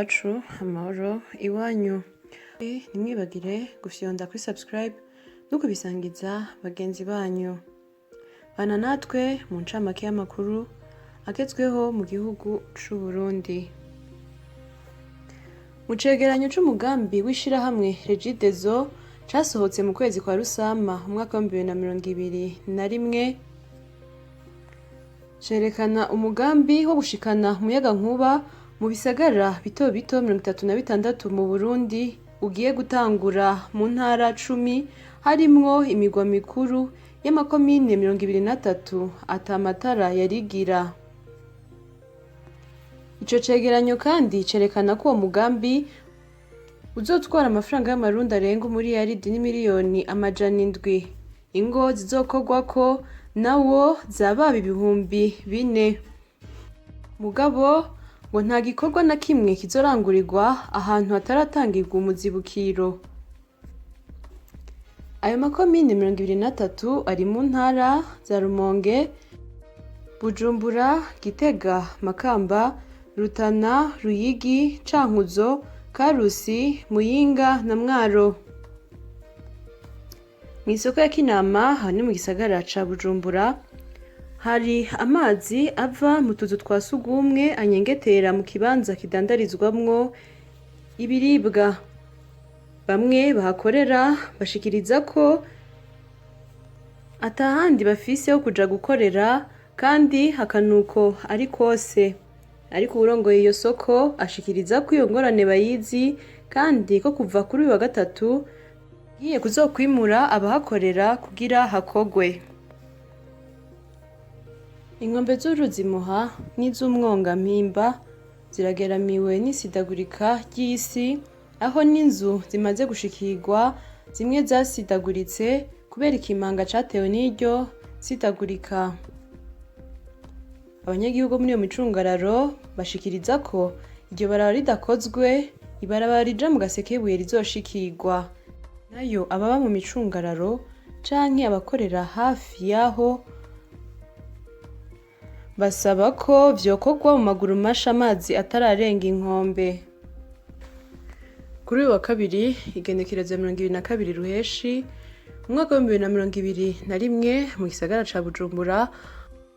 iwacu amahoro iwanyu. Ntimwibagire gufyonda kuri subscribe no kubisangiza bagenzi banyu. Bana natwe mu ncamake y'amakuru agezweho mu gihugu c'u Burundi. Mu cegeranyo c'umugambi w'ishirahamwe Regideso casohotse mu kwezi kwa Rusama umwaka wa 2021 cerekana umugambi wo gushikana umuyagankuba mu bisagara bito bito 36 mu Burundi ugiye gutangura mu ntara 10 harimwo imigwa mikuru y'amakomine 23 atamatara yarigira. Ico cegeranyo kandi cerekana ko uwo mugambi uzotwara amafaranga y'amarundi arenga umuriyaridi n'imiliyoni amajana 7. Ingo zizokorwako nawo zababa 4,000. Mugabo ngo nta gikorwa na kimwe kizorangurirwa ahantu hataratangirwa umuzibukiro. Ayo makomine 23 ari mu ntara za Rumonge, Bujumbura, Gitega, Makamba, Rutana, Ruyigi, Cankuzo, Karusi, Muyinga na Mwaro. Mw'isoko ya Kinama hani mu gisagara ca Bujumbura hari amazi ava mu tuzu twa sugumwe anyengetera mu kibanza kidandarizwamwo ibiribwa. Bamwe bahakorera bashikiriza ko atahandi bafise ho kuja gukorera kandi hakanuko ari kose. Ariko urongoye iyo soko ashikiriza ko iyo ngorane bayizi kandi ko kuva kuri uyu wa gatatu giye kuzokwimura abahakorera kugira hakogwe. Inkombe z'uruzi Muha n'iz'umwonga Mpimba zirageramiwe n'isidagurika ry'isi, aho n'inzu zimaze gushikirwa zimwe zasidaguritse kubera ikimanga catewe n'iryo sidagurika. Abanyagihugu muri iyo micungararo bashikiriza ko iryo barabara ridakozwe ibarabara rija mu Gasekebuye rizoshikirwa. Nayo ababa mu micungararo canke abakorera hafi yaho basaba ko vyokorwa mu maguru masha amazi atararenga inkombe. Kuri uyu wa kabiri igenekerezo 22 Ruheshi umwaka wa 2021 mu gisagara ca Bujumbura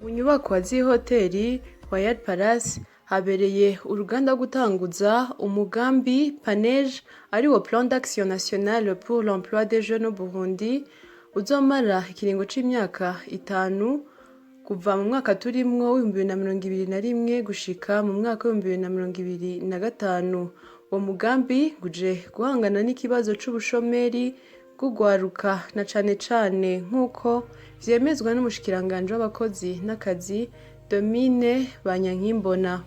mu nyubako z'ihoteli Royal Palace habereye uruganda rwo gutanguza umugambi PANEJ ari wo Plan d'Action National pour l'Emploi des Jeunes au Burundi uzomara ikiringo c'imyaka 5 kuva mu mwaka turimwo w'2021 gushika mu mwaka wa 2025. Uwo mugambi guje guhangana n'ikibazo c'ubushomeri bw'ugwaruka na cane cane nk'uko vyemezwa n'umushikiranganje w'abakozi n'akazi Domine Banyankimbona.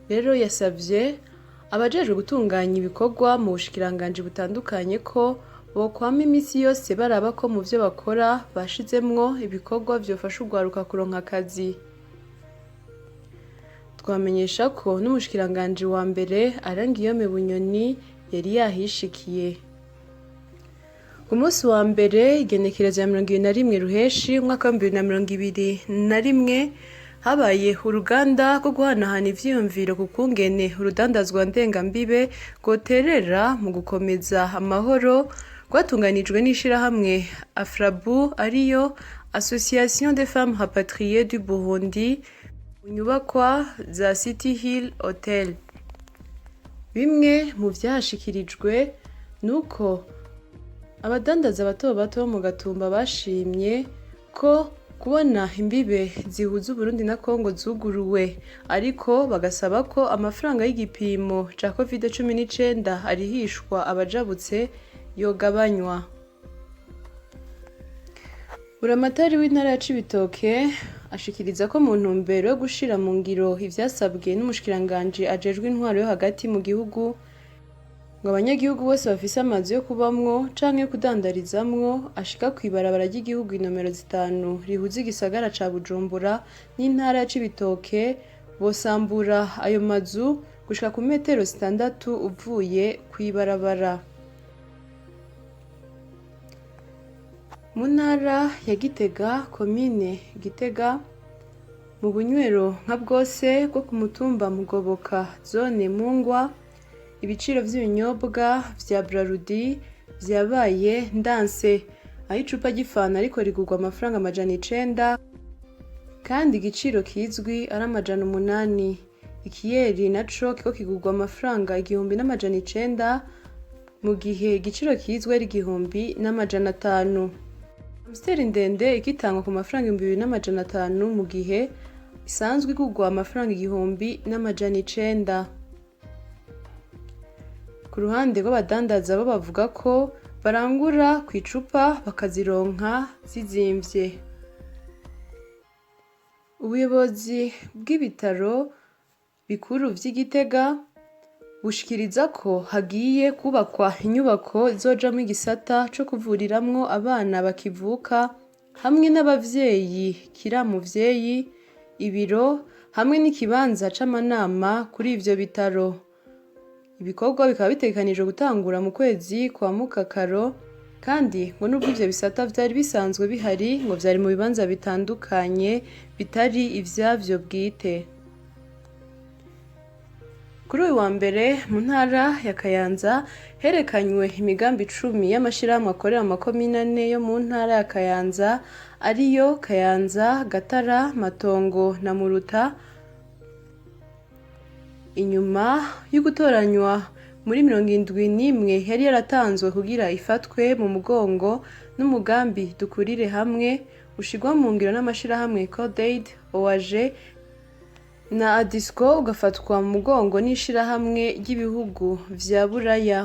Rero yasavye abajejwe gutunganya ibikorwa mu bushikiranganje butandukanye ko bokwama imisi yose baraba ko mu vyo bakora bashizemwo ibikorwa vyofasha ugwaruka kuronka akazi. Twamenyesha ko n'umushikiranganje wa mbere Arangiyome Bunyoni yari yahishikiye. Ku munsi wa mbere igenekerezo ya 21 Ruheshi umwaka wa 2021 habaye uruganda rwo guhanahana ivyiyumviro ku kungene urudandazwa ndengambibe rwoterera mu gukomeza amahoro rwatunganijwe n'ishirahamwe Afrabu ariyo Association des Femmes Rapatriées du Burundi mu nyubakwa za City Hill Hotel. Bimwe mu vyashikirijwe nuko abadandaza bato bato mu Gatumba bashimye ko kubona imbibe zihuza Burundi na Kongo zuguruwe, ariko bagasaba ko amafaranga y'igipimo ca COVID-19 arihishwa abajabutse yogabanywa. Buramatari w'intara ya Cibitoke ashikiriza ko mu ntumbero yo gushira mu ngiro ivyasabwe n'umushikiranganje ajejwe intwaro yo hagati mu gihugu ngo abanyagihugu bose bafise amazi yo kubamwo canke yo kudandarizamwo ashika kw'ibarabara ry'igihugu inomero 5 rihuza igisagara ca Bujumbura n'intara ya Cibitoke bosambura ayo mazu gushika ku metero 6 uvuye kw'ibarabara. Mu ntara ya Gitega, komine Gitega, mu bunywero nka bwose bwo ku mutumba Mugoboka zone Mungwa ibiciro vy'ibinyobwa vya Braludi vyabaye ndanse, aho icupa ry'ifanta ariko rigurwa amafaranga 900 kandi igiciro kizwi ari 800. Ikiyeri naco kiko kigurwa amafaranga 1900 mu gihe igiciro kizwi ari 1500. Amstel ndende ikitangwa ku mafaranga 2500 mu gihe isanzwe igurwa amafaranga 1900. Ku ruhande rw'abadandaza bo bavuga ko barangura ku icupa bakazironka zizimvye. Ubuyobozi bw'ibitaro bikuru vy'Igitega bushikiriza ko hagiye kubakwa inyubako zojamwo igisata co kuvuriramwo abana bakivuka hamwe n'abavyeyi kiramuvyeyi, ibiro hamwe n'ikibanza c'amanama kuri ivyo bitaro. Ibikorwa bikaba bitegekanijwe gutangura mu kwezi kwa Mukakaro, kandi ngo nubwo ivyo bisata vyari bisanzwe bihari ngo vyari mu bibanza bitandukanye bitari ivyavyo bwite. Kuri uyu wa mbere mu ntara ya Kayanza herekanywe imigambi 10 y'amashirahamwe akorera amakomine 4 yo mu ntara ya Kayanza ariyo Kayanza, Gatara, Matongo na Muruta. Inyuma y'ugutoranywa muri 71 yari yaratanzwe kugira ifatwe mu mugongo n'umugambi dukurire hamwe ushigwa mu ngiro n'amashirahamwe Codaid, OAG na Adisco ugafatwa mu mugongo n'ishirahamwe ry'ibihugu vya Buraya.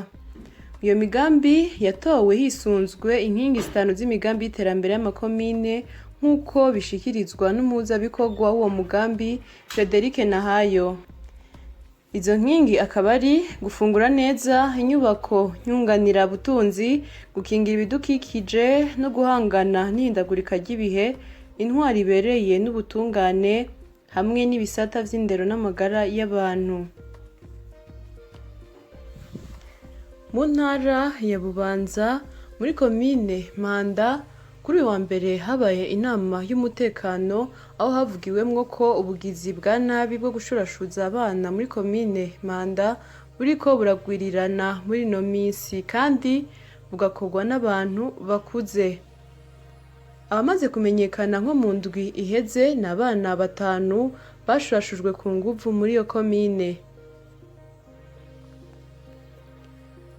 Iyo migambi yatowe hisunzwe inkingi 5 z'imigambi y'iterambere y'amakomine nk'uko bishikirizwa n'umuhuzabikorwa w'uwo mugambi Frederic Nahayo. Izo nkingi akaba ari gufungura neza, inyubako nyunganira butunzi, gukingira ibidukikije no guhangana n'ihindagurika ry'ibihe, intwari ibereye n'ubutungane hamwe n'ibisata vy'indero n'amagara y'abantu. Mu ntara ya Bubanza muri komine Mpanda kuri uyu wa mbere habaye inama y'umutekano aho havugiwemwo ko ubugizi bwa nabi bwo gushurashuza abana muri komine Mpanda buriko buragwirirana muri no minsi kandi bugakorwa n'abantu bakuze. Abamaze kumenyekana nko mu ndwi iheze ni abana 5 bashurashujwe ku nguvu muri iyo komine.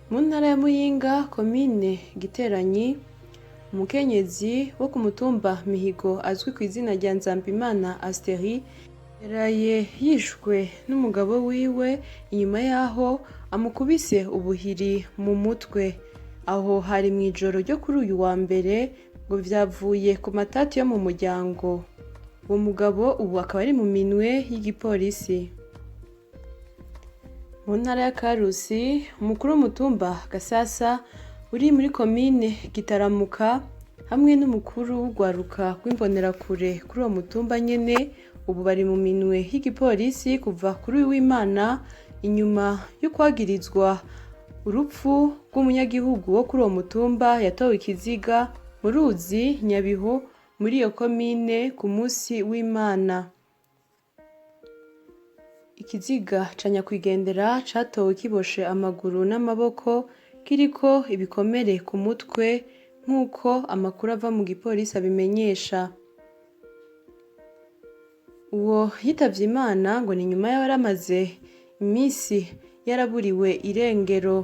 Mu ntara ya Muyinga komine Giteranyi umukenyezi wo ku mutumba Mihigo azwi ku izina rya Nzambimana Asteri yaraye yishwe n'umugabo wiwe inyuma yaho amukubise ubuhiri mu mutwe. Aho hari mu ijoro ryo kuri uyu wa mbere ngo vyavuye ku matati yo mu muryango. Uwo mugabo ubu akaba ari mu minwe y'igipolisi. Mu ntara ya Karusi umukuru w'umutumba Gasasa uri muri komine Gitaramuka hamwe n'umukuru w'ugwaruka rw'imbonerakure kuri uwo mutumba nyene ubu bari mu minwe y'igipolisi kuva kuri w'Imana inyuma yo kwagirizwa urupfu rw'umunyagihugu wo kuri uwo mutumba yatowe ikiziga mu ruzi Nyabihu muri iyo komine ku munsi w'Imana. Ikiziga ca nyakwigendera catowe kiboshe amaguru n'amaboko kiriko ibikomere ku mutwe nk'uko amakuru ava mu gipolisi abimenyesha. Uwo yitavye Imana ngo ni nyuma y'abaramaze imisi yaraburiwe irengero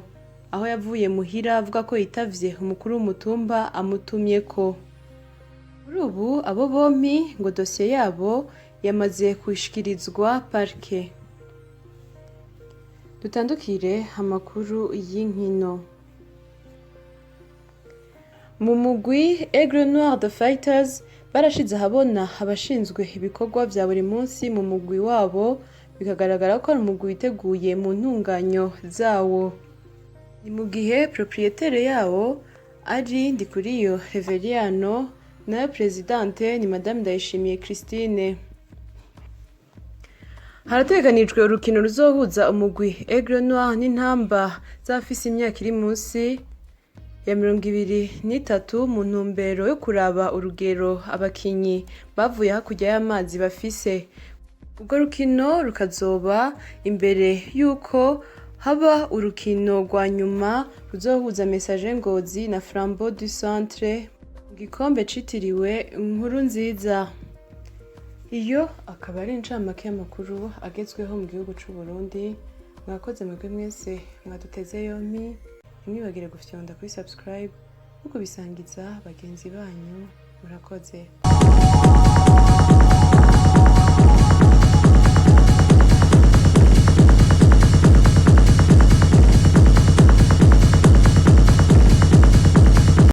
aho yavuye muhira avuga ko yitavye umukuru w'umutumba amutumyeko. Kuri ubu abo bompi ngo dosiye yabo yamaze kushikirizwa parke. Dutandukire amakuru y'inkino. Mu mugwi Aigle Noir de Fighters barashize ahabona abashinzwe ibikorwa vya buri munsi mu mugwi wabo bikagaragara ko ari umugwi witeguye mu ntunganyo zawo. Ni mu gihe propriétaire yawo ari Ndikuriyo Reveriano nayo presidente ni Madame Ndayishimiye Christine. Harateganijwe urukino ruzohuza umugwi Aigle Noir n'intamba zafise imyaka iri munsi ya 2023 mu ntumbero yo kuraba urugero abakinyi bavuye hakurya y'amazi bafise. Urwo rukino rukazoba imbere yuko haba urukino rwa nyuma ruzohuza Messager Ngozi na Flambeau du Centre mu gikombe citiriwe Inkuru Nziza. Iyo akaba ari incamake y'amakuru agezweho mu gihugu c'u Burundi. Mwakoze mwebwe mwese mwaduteze yompi, ntimwibagire gufyonda kuri subscribe no kubisangiza bagenzi banyu. Murakoze.